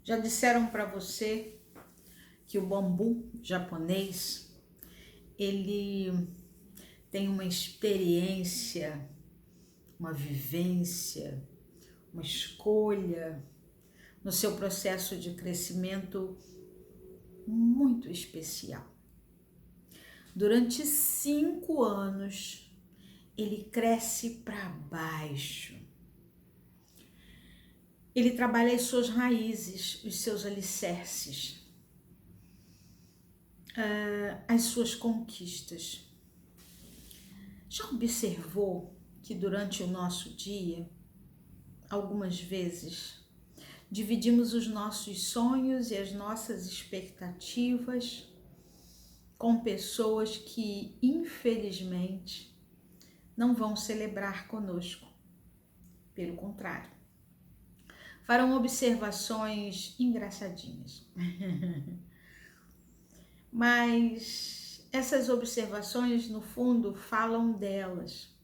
Já disseram para você que o bambu japonês, ele tem uma experiência, uma vivência, uma escolha no seu processo de crescimento muito especial. Durante 5 anos, ele cresce para baixo. Ele trabalha as suas raízes, os seus alicerces, as suas conquistas. Já observou que durante o nosso dia, algumas vezes, dividimos os nossos sonhos e as nossas expectativas com pessoas que, infelizmente, não vão celebrar conosco. Pelo contrário, farão observações engraçadinhas. Mas essas observações, no fundo, falam delas,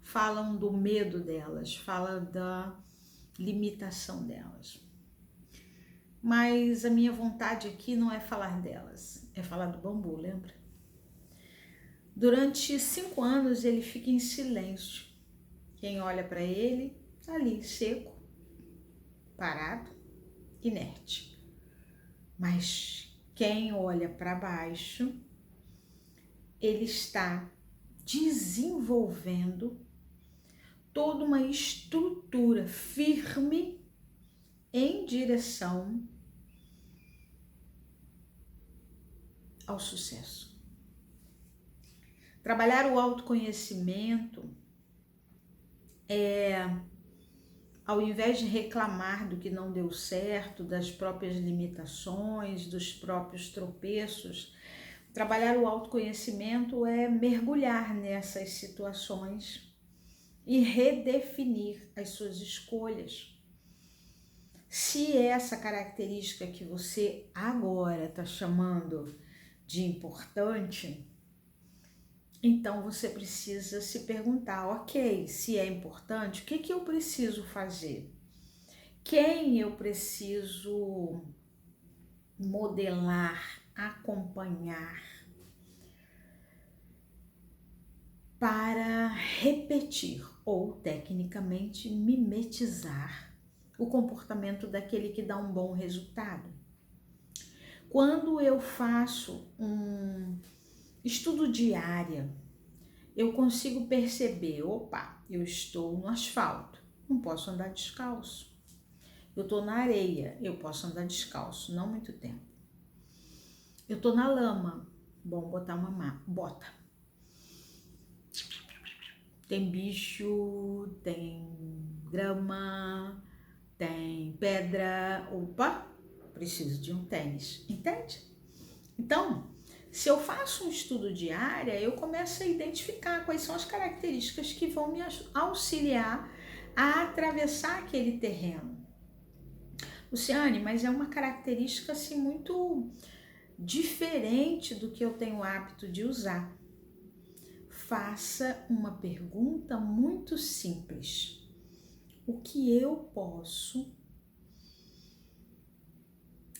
falam do medo delas, falam da limitação delas. Mas a minha vontade aqui não é falar delas, é falar do bambu, lembra? Durante 5 anos ele fica em silêncio. Quem olha para ele, tá ali, seco, parado, inerte. Mas quem olha para baixo, ele está desenvolvendo toda uma estrutura firme em direção ao sucesso. Trabalhar o autoconhecimento ao invés de reclamar do que não deu certo, das próprias limitações, dos próprios tropeços, trabalhar o autoconhecimento é mergulhar nessas situações e redefinir as suas escolhas. Se essa característica que você agora está chamando de importante, então você precisa se perguntar, ok, se é importante, o que eu preciso fazer? Quem eu preciso modelar, acompanhar para repetir ou, tecnicamente, mimetizar o comportamento daquele que dá um bom resultado? Quando eu faço um estudo diário, eu consigo perceber, opa, eu estou no asfalto, não posso andar descalço. Eu estou na areia, eu posso andar descalço, não muito tempo. Eu estou na lama, bom botar uma bota. Tem bicho, tem grama, tem pedra, opa, preciso de um tênis, entende? Então, se eu faço um estudo diário, eu começo a identificar quais são as características que vão me auxiliar a atravessar aquele terreno. Luciane, mas é uma característica assim muito diferente do que eu tenho o hábito de usar. Faça uma pergunta muito simples. O que eu posso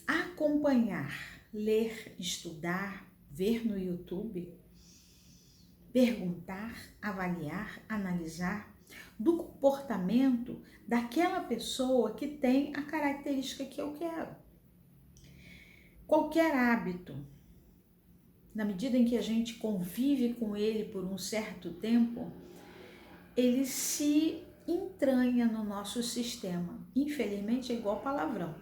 acompanhar, ler, estudar, ver no YouTube, perguntar, avaliar, analisar do comportamento daquela pessoa que tem a característica que eu quero? Qualquer hábito, na medida em que a gente convive com ele por um certo tempo, ele se entranha no nosso sistema. Infelizmente é igual palavrão.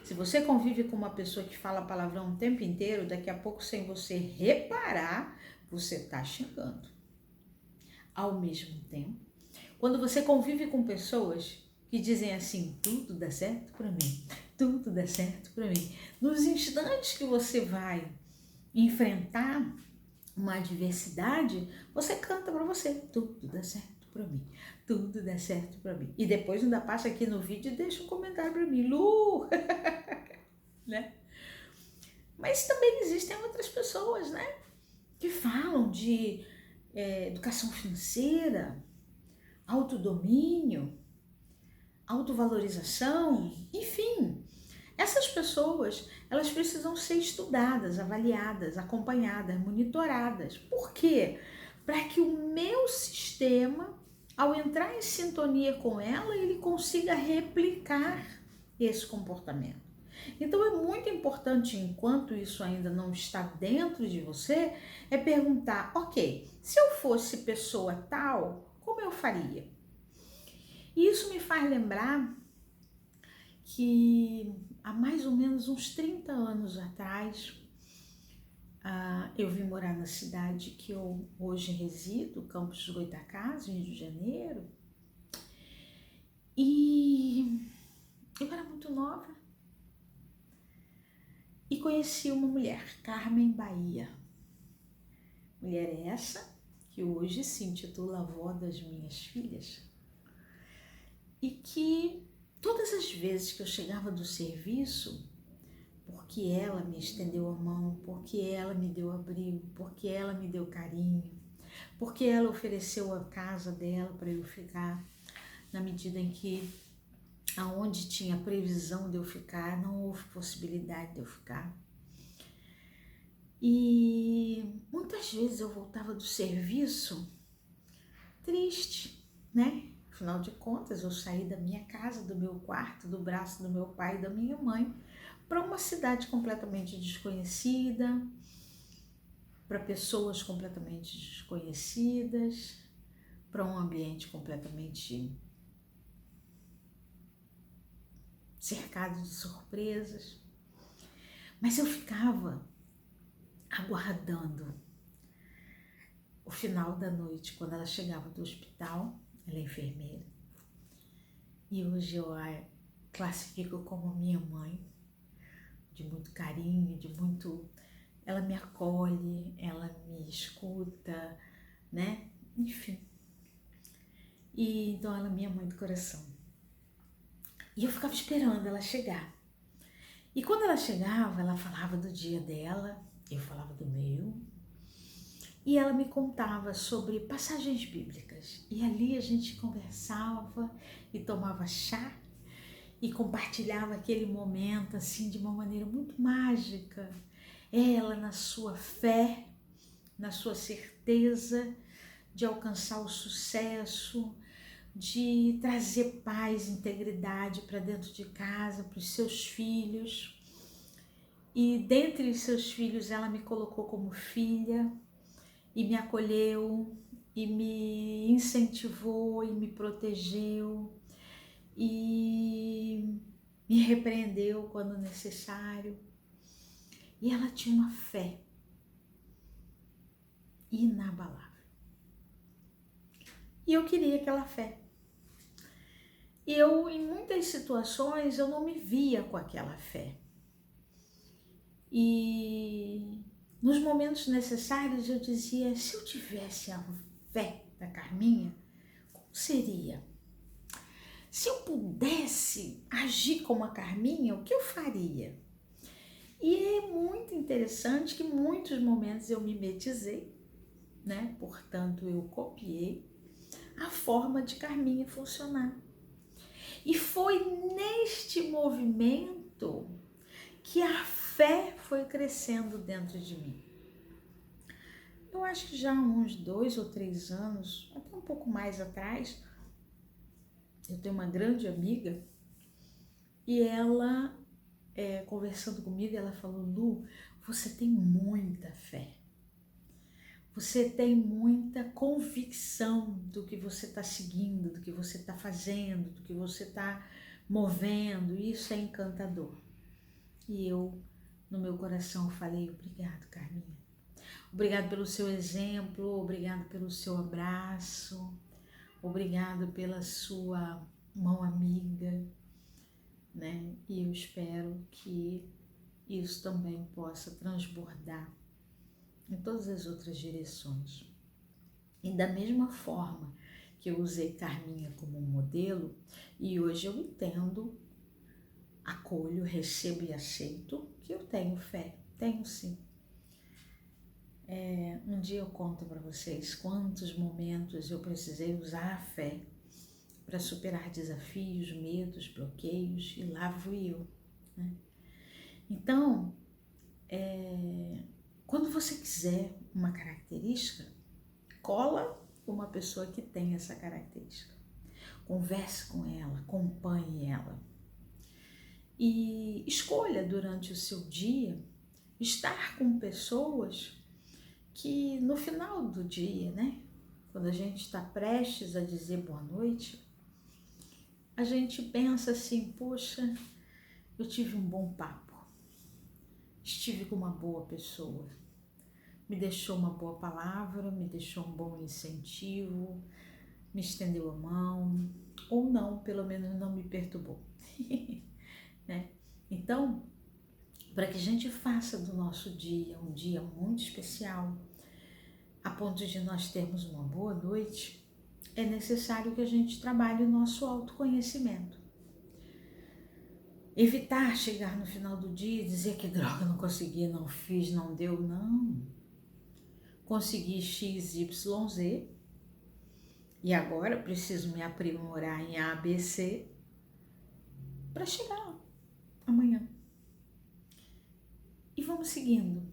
Se você convive com uma pessoa que fala palavrão o tempo inteiro, daqui a pouco, sem você reparar, você está xingando. Ao mesmo tempo, quando você convive com pessoas que dizem assim, tudo dá certo para mim, tudo dá certo para mim, nos instantes que você vai enfrentar uma adversidade, você canta para você, tudo dá certo para mim, tudo dá certo para mim. E depois ainda passa aqui no vídeo e deixa um comentário para mim, Lu, né? Mas também existem outras pessoas, né, que falam de educação financeira, autodomínio, autovalorização, enfim. Essas pessoas, elas precisam ser estudadas, avaliadas, acompanhadas, monitoradas. Por quê? Para que o meu sistema, ao entrar em sintonia com ela, ele consiga replicar esse comportamento. Então é muito importante, enquanto isso ainda não está dentro de você, é perguntar, ok, se eu fosse pessoa tal, como eu faria? E isso me faz lembrar que há mais ou menos uns 30 anos atrás, eu vim morar na cidade que eu hoje resido, Campos dos Goytacazes, Rio de Janeiro, e eu era muito nova e conheci uma mulher, Carmen Bahia. Mulher essa que hoje se intitula avó das minhas filhas e que todas as vezes que eu chegava do serviço, porque ela me estendeu a mão, porque ela me deu abrigo, porque ela me deu carinho, porque ela ofereceu a casa dela para eu ficar, na medida em que aonde tinha previsão de eu ficar, não houve possibilidade de eu ficar. E muitas vezes eu voltava do serviço triste, né? Afinal de contas, eu saí da minha casa, do meu quarto, do braço do meu pai e da minha mãe, para uma cidade completamente desconhecida, para pessoas completamente desconhecidas, para um ambiente completamente cercado de surpresas. Mas eu ficava aguardando o final da noite, quando ela chegava do hospital. Ela é enfermeira. E hoje eu a classifico como minha mãe, de muito carinho, de muito... Ela me acolhe, ela me escuta, né? Enfim. E então ela é minha mãe do coração. E eu ficava esperando ela chegar. E quando ela chegava, ela falava do dia dela, eu falava do meu. E ela me contava sobre passagens bíblicas. E ali a gente conversava e tomava chá e compartilhava aquele momento assim de uma maneira muito mágica. Ela na sua fé, na sua certeza de alcançar o sucesso, de trazer paz, integridade para dentro de casa, para os seus filhos. E dentre os seus filhos ela me colocou como filha e me acolheu e me incentivou e me protegeu e me repreendeu quando necessário. E ela tinha uma fé inabalável. E eu queria aquela fé. E eu, em muitas situações, eu não me via com aquela fé. E nos momentos necessários eu dizia, se eu tivesse a fé da Carminha, como seria? Se eu pudesse agir como a Carminha, o que eu faria? E é muito interessante que em muitos momentos eu mimetizei, né? Portanto, eu copiei a forma de Carminha funcionar. E foi neste movimento que a fé foi crescendo dentro de mim. Eu acho que já há uns 2 ou 3 anos, até um pouco mais atrás, eu tenho uma grande amiga e ela, conversando comigo, ela falou, Lu, você tem muita fé. Você tem muita convicção do que você está seguindo, do que você está fazendo, do que você está movendo. Isso é encantador. E eu, no meu coração, falei, obrigado, Carminha. Obrigado pelo seu exemplo, obrigado pelo seu abraço, obrigado pela sua mão amiga, né? E eu espero que isso também possa transbordar em todas as outras direções. E da mesma forma que eu usei Carminha como modelo, e hoje eu entendo, acolho, recebo e aceito que eu tenho fé, tenho sim. Um dia eu conto para vocês quantos momentos eu precisei usar a fé para superar desafios, medos, bloqueios, e lá fui eu, né? Então, quando você quiser uma característica, cola uma pessoa que tem essa característica. Converse com ela, acompanhe ela. E escolha durante o seu dia estar com pessoas que no final do dia, né? Quando a gente está prestes a dizer boa noite, a gente pensa assim, poxa, eu tive um bom papo, estive com uma boa pessoa, me deixou uma boa palavra, me deixou um bom incentivo, me estendeu a mão, ou não, pelo menos não me perturbou. Né? Então, para que a gente faça do nosso dia um dia muito especial, a ponto de nós termos uma boa noite, é necessário que a gente trabalhe o nosso autoconhecimento. Evitar chegar no final do dia e dizer que droga, não consegui, não fiz, não deu, não. Consegui X, Y, Z e agora preciso me aprimorar em A, B, C para chegar lá amanhã. E vamos seguindo.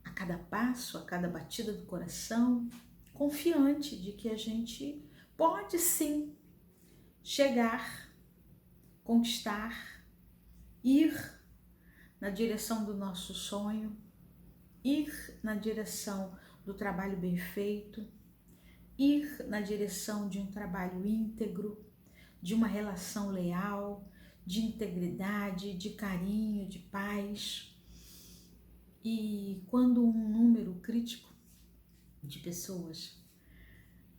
A cada passo, a cada batida do coração, confiante de que a gente pode sim chegar, conquistar, ir na direção do nosso sonho, ir na direção do trabalho bem feito, ir na direção de um trabalho íntegro, de uma relação leal, de integridade, de carinho, de paz. E quando um número crítico de pessoas,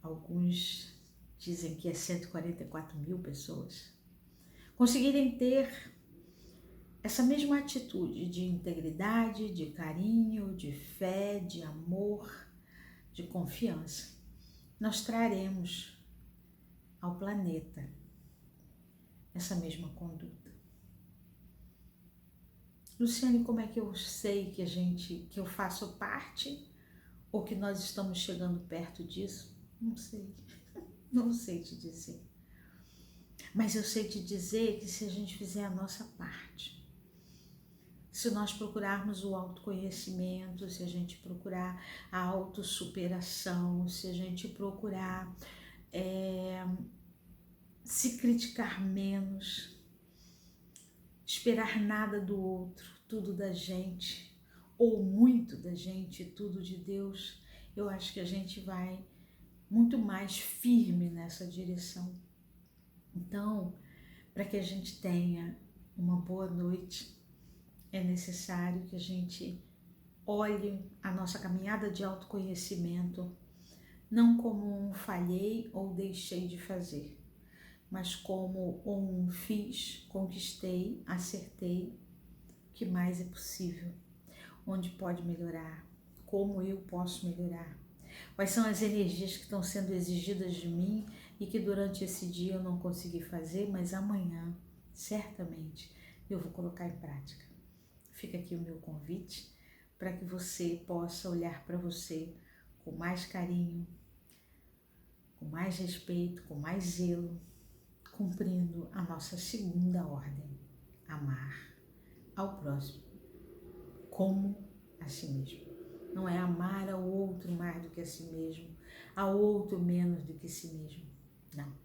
alguns dizem que é 144 mil pessoas, conseguirem ter essa mesma atitude de integridade, de carinho, de fé, de amor, de confiança, nós traremos ao planeta essa mesma conduta. Luciane, como é que eu sei que eu faço parte ou que nós estamos chegando perto disso? Não sei, não sei te dizer. Mas eu sei te dizer que se a gente fizer a nossa parte, se nós procurarmos o autoconhecimento, se a gente procurar a autossuperação, se a gente procurar se criticar menos, esperar nada do outro, tudo da gente, ou muito da gente, tudo de Deus, eu acho que a gente vai muito mais firme nessa direção. Então, para que a gente tenha uma boa noite, é necessário que a gente olhe a nossa caminhada de autoconhecimento não como um falhei ou deixei de fazer, mas como um fiz, conquistei, acertei, o que mais é possível, onde pode melhorar, como eu posso melhorar, quais são as energias que estão sendo exigidas de mim e que durante esse dia eu não consegui fazer, mas amanhã, certamente, eu vou colocar em prática. Fica aqui o meu convite para que você possa olhar para você com mais carinho, com mais respeito, com mais zelo, cumprindo a nossa segunda ordem, amar ao próximo como a si mesmo. Não é amar ao outro mais do que a si mesmo, ao outro menos do que a si mesmo. Não.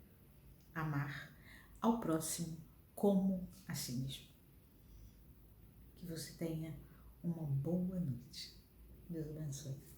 Amar ao próximo como a si mesmo. Que você tenha uma boa noite. Deus abençoe.